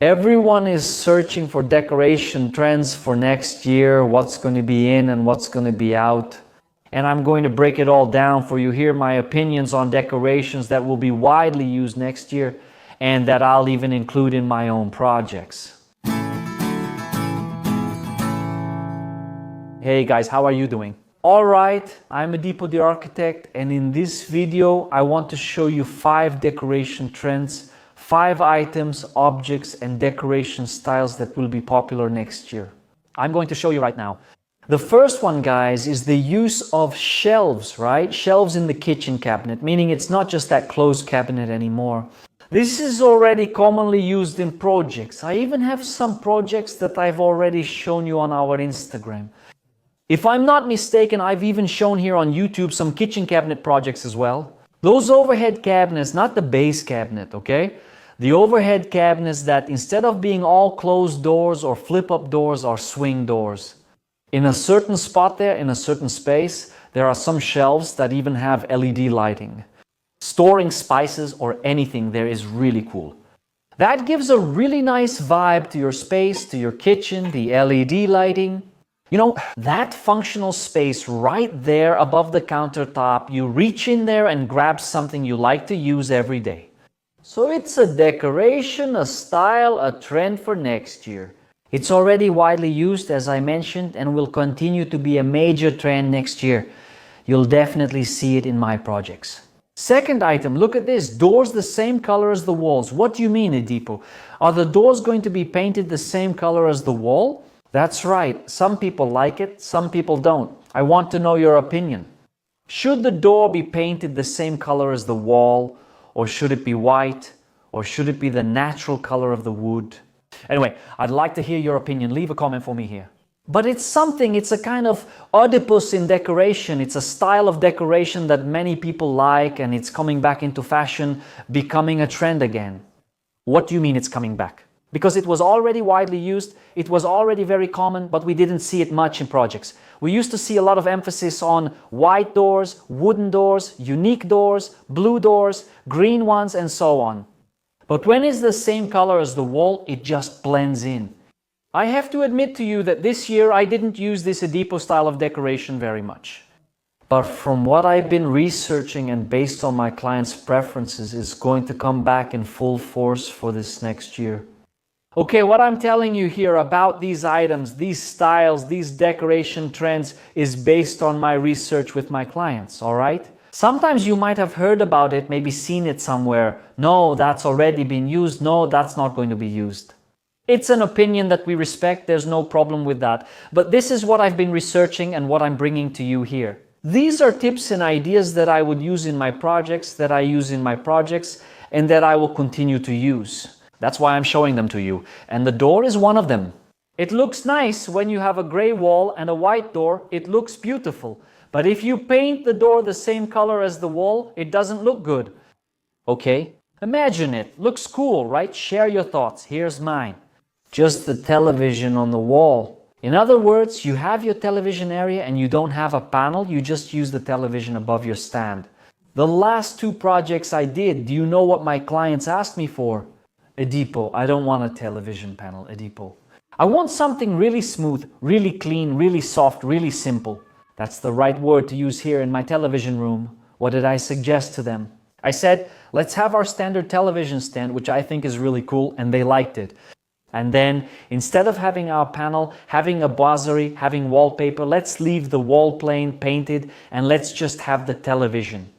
Everyone is searching for decoration trends for next year, what's going to be in and what's going to be out. And I'm going to break it all down for you here, my opinions on decorations that will be widely used next year and that I'll even include in my own projects. Hey guys, how are you doing? Alright, I'm Edipo the Architect, and in this video I want to show you 5 decoration trends, 5 items, objects and decoration styles that will be popular next year. I'm going to show you right now. The first one, guys, is the use of shelves, right? Shelves in the kitchen cabinet, meaning it's not just that closed cabinet anymore. This is already commonly used in projects. I even have some projects that I've already shown you on our Instagram. If I'm not mistaken, I've even shown here on YouTube some kitchen cabinet projects as well. Those overhead cabinets, not the base cabinet, okay? The overhead cabinets that instead of being all closed doors or flip-up doors are swing doors. In a certain spot there, in a certain space, there are some shelves that even have LED lighting. Storing spices or anything there is really cool. That gives a really nice vibe to your space, to your kitchen, the LED lighting. You know, that functional space right there above the countertop, you reach in there and grab something you like to use every day. So it's a decoration, a style, a trend for next year. It's already widely used, as I mentioned, and will continue to be a major trend next year. You'll definitely see it in my projects. Second item, look at this, doors the same color as the walls. What do you mean, Edipo? Are the doors going to be painted the same color as the wall? That's right, some people like it, some people don't. I want to know your opinion. Should the door be painted the same color as the wall, or should it be white, or should it be the natural color of the wood? Anyway, I'd like to hear your opinion. Leave a comment for me here. But it's a kind of Oedipus in decoration. It's a style of decoration that many people like, and it's coming back into fashion, becoming a trend again. What do you mean it's coming back? Because it was already widely used, it was already very common, but we didn't see it much in projects. We used to see a lot of emphasis on white doors, wooden doors, unique doors, blue doors, green ones, and so on. But when it's the same color as the wall, it just blends in. I have to admit to you that this year I didn't use this Edipo style of decoration very much. But from what I've been researching and based on my clients' preferences, it's going to come back in full force for this next year. Okay, what I'm telling you here about these items, these styles, these decoration trends is based on my research with my clients, all right? Sometimes you might have heard about it, maybe seen it somewhere. No, that's already been used. No, that's not going to be used. It's an opinion that we respect. There's no problem with that. But this is what I've been researching and what I'm bringing to you here. These are tips and ideas that I would use in my projects, and that I will continue to use. That's why I'm showing them to you. And the door is one of them. It looks nice when you have a gray wall and a white door. It looks beautiful. But if you paint the door the same color as the wall, it doesn't look good. Okay? Imagine it. Looks cool, right? Share your thoughts. Here's mine. Just the television on the wall. In other words, you have your television area and you don't have a panel. You just use the television above your stand. The last 2 projects I did, do you know what my clients asked me for? Edipo, I don't want a television panel, Edipo. I want something really smooth, really clean, really soft, really simple. That's the right word to use here in my television room. What did I suggest to them? I said, let's have our standard television stand, which I think is really cool, and they liked it. And then, instead of having our panel, having a boiserie, having wallpaper, let's leave the wall plane painted, and let's just have the television.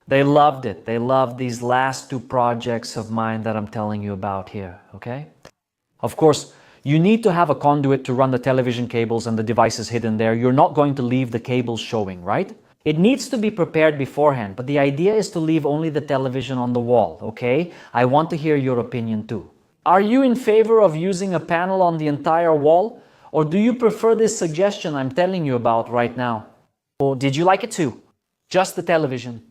They loved it. They loved these last 2 projects of mine that I'm telling you about here, okay? Of course, you need to have a conduit to run the television cables and the devices hidden there. You're not going to leave the cables showing, right? It needs to be prepared beforehand, but the idea is to leave only the television on the wall, okay? I want to hear your opinion too. Are you in favor of using a panel on the entire wall? Or do you prefer this suggestion I'm telling you about right now? Or did you like it too? Just the television.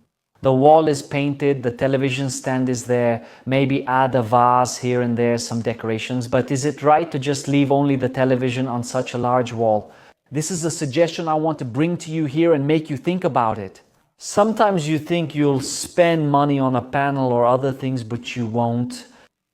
The wall is painted, the television stand is there, maybe add a vase here and there, some decorations, but is it right to just leave only the television on such a large wall? This is a suggestion I want to bring to you here and make you think about it. Sometimes you think you'll spend money on a panel or other things, but you won't.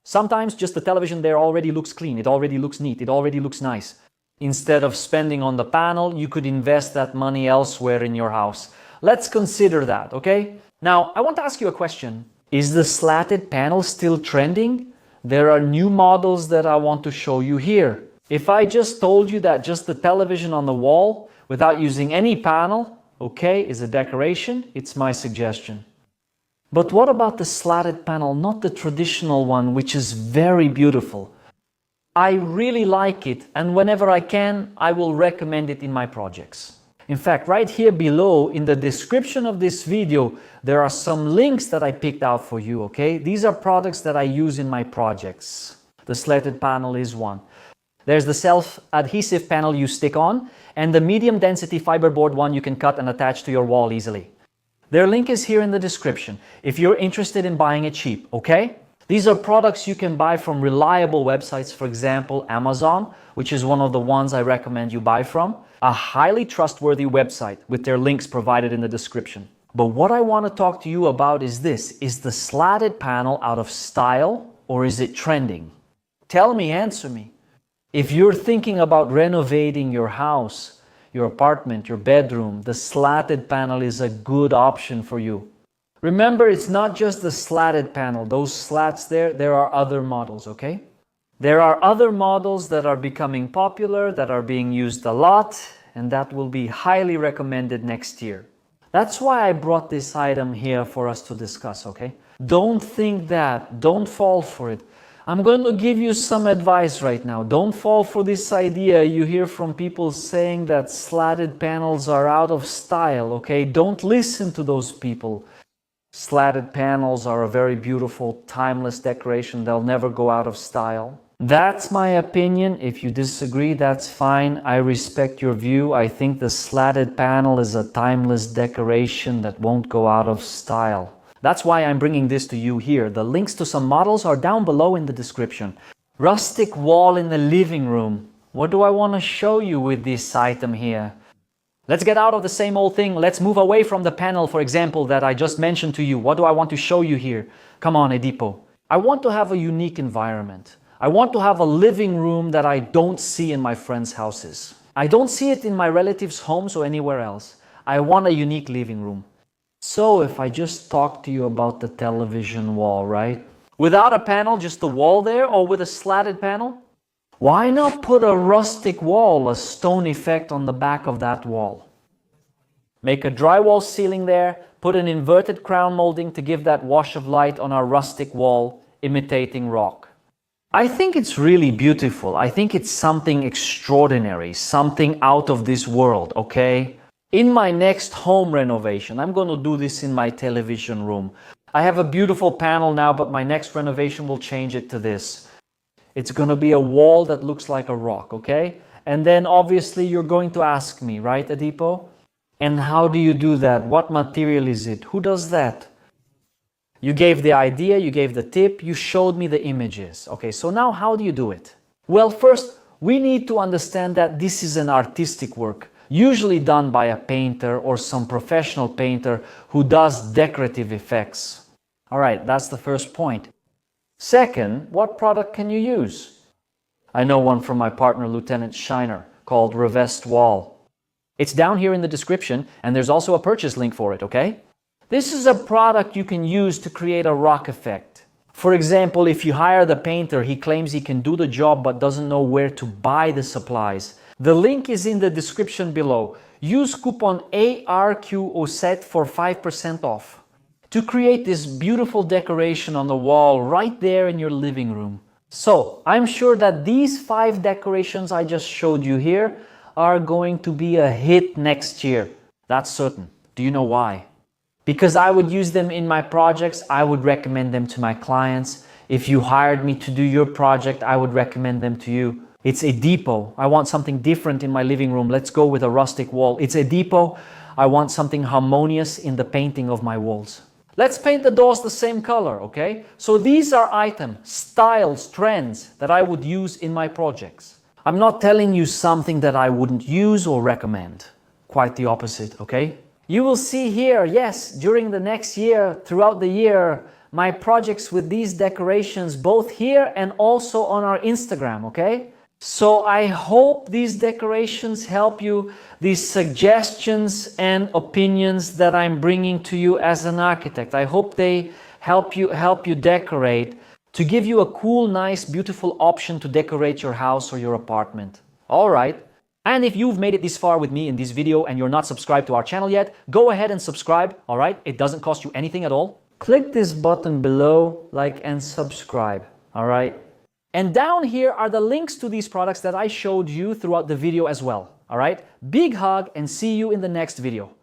Sometimes just the television there already looks clean, it already looks neat, it already looks nice. Instead of spending on the panel, you could invest that money elsewhere in your house. Let's consider that, okay? Now, I want to ask you a question. Is the slatted panel still trending? There are new models that I want to show you here. If I just told you that just the television on the wall, without using any panel, okay, is a decoration, it's my suggestion. But what about the slatted panel, not the traditional one, which is very beautiful? I really like it, and whenever I can, I will recommend it in my projects. In fact, right here below in the description of this video, there are some links that I picked out for you, okay? These are products that I use in my projects. The slatted panel is one. There's the self-adhesive panel you stick on, and the medium density fiberboard one you can cut and attach to your wall easily. Their link is here in the description if you're interested in buying it cheap, okay? These are products you can buy from reliable websites, for example, Amazon, which is one of the ones I recommend you buy from. A highly trustworthy website with their links provided in the description. But what I want to talk to you about is this. Is the slatted panel out of style or is it trending? Tell me, answer me. If you're thinking about renovating your house, your apartment, your bedroom, the slatted panel is a good option for you. Remember, it's not just the slatted panel. Those slats there are other models, okay? There are other models that are becoming popular, that are being used a lot, and that will be highly recommended next year. That's why I brought this item here for us to discuss, okay? Don't think that. Don't fall for it. I'm going to give you some advice right now. Don't fall for this idea you hear from people saying that slatted panels are out of style, okay? Don't listen to those people. Slatted panels are a very beautiful, timeless decoration. They'll never go out of style. That's my opinion. If you disagree, that's fine. I respect your view. I think the slatted panel is a timeless decoration that won't go out of style. That's why I'm bringing this to you here. The links to some models are down below in the description. Rustic wall in the living room. What do I want to show you with this item here? Let's get out of the same old thing. Let's move away from the panel, for example, that I just mentioned to you. What do I want to show you here? Come on, Edipo. I want to have a unique environment. I want to have a living room that I don't see in my friends' houses. I don't see it in my relatives' homes or anywhere else. I want a unique living room. So if I just talk to you about the television wall, right? Without a panel, just the wall there, or with a slatted panel? Why not put a rustic wall, a stone effect on the back of that wall? Make a drywall ceiling there, put an inverted crown molding to give that wash of light on our rustic wall, imitating rock. I think it's really beautiful. I think it's something extraordinary, something out of this world, okay? In my next home renovation, I'm going to do this in my television room. I have a beautiful panel now, but my next renovation will change it to this. It's going to be a wall that looks like a rock, okay? And then obviously you're going to ask me, right, Edipo? And how do you do that? What material is it? Who does that? You gave the idea, you gave the tip, you showed me the images. Okay, so now how do you do it? Well, first, we need to understand that this is an artistic work, usually done by a painter or some professional painter who does decorative effects. All right, that's the first point. Second, what product can you use? I know one from my partner, Lieutenant Shiner, called Revest Wall. It's down here in the description, and there's also a purchase link for it, okay? This is a product you can use to create a rock effect. For example, if you hire the painter, he claims he can do the job but doesn't know where to buy the supplies. The link is in the description below. Use coupon ARQOSET for 5% off to create this beautiful decoration on the wall right there in your living room. So, I'm sure that these 5 decorations I just showed you here are going to be a hit next year. That's certain. Do you know why? Because I would use them in my projects, I would recommend them to my clients. If you hired me to do your project, I would recommend them to you. It's a depot. I want something different in my living room. Let's go with a rustic wall. It's a depot. I want something harmonious in the painting of my walls. Let's paint the doors the same color, okay? So these are items, styles, trends that I would use in my projects. I'm not telling you something that I wouldn't use or recommend. Quite the opposite, okay? You will see here, yes, during the next year, throughout the year, my projects with these decorations both here and also on our Instagram, okay? So I hope these decorations help you, these suggestions and opinions that I'm bringing to you as an architect. I hope they help you decorate, to give you a cool, nice, beautiful option to decorate your house or your apartment. All right. And if you've made it this far with me in this video and you're not subscribed to our channel yet, go ahead and subscribe, all right? It doesn't cost you anything at all. Click this button below, like and subscribe, all right? And down here are the links to these products that I showed you throughout the video as well, all right? Big hug and see you in the next video.